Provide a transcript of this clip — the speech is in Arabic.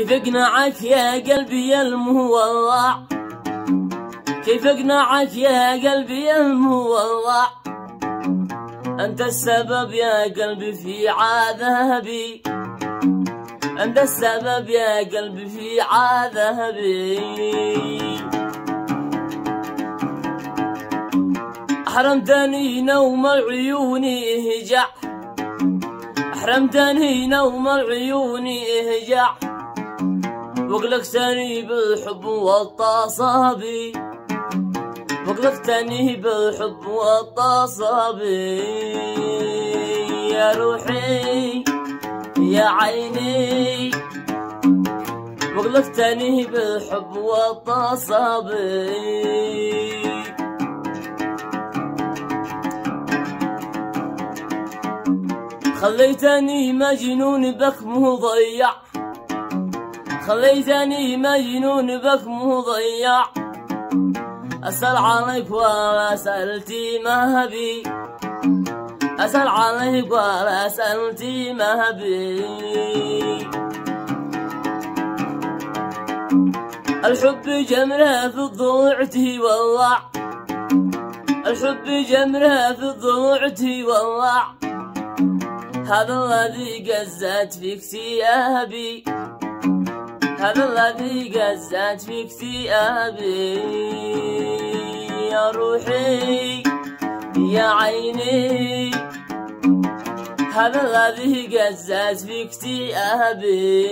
كيف اقنعك يا قلبي يا المولع، كيف اقنعك يا قلبي يا المولع، انت السبب يا قلبي في عذابي، انت السبب يا قلبي في عذابي. حرمتني نوم العيون اهجع، حرمتني نوم العيون اهجع، واقلقتني بالحب والتصابي، واقلقتني بالحب والتصابي. يا روحي يا عيني، واقلقتني بالحب والتصابي. خليتني مجنون بك مضيع، خليتني مجنون بك مضيع، أسأل عليك ولا سألتي ما بي، أسأل عليك ولا سألتي ما بي. الحب جمره في الضلوع تولع، الحب جمره في الضلوع تولع، هذا الذي قزت في اكتئابي، هذا الذي قزت في اكتئابي. يا روحي يا عيني، هذا الذي قزت في اكتئابي.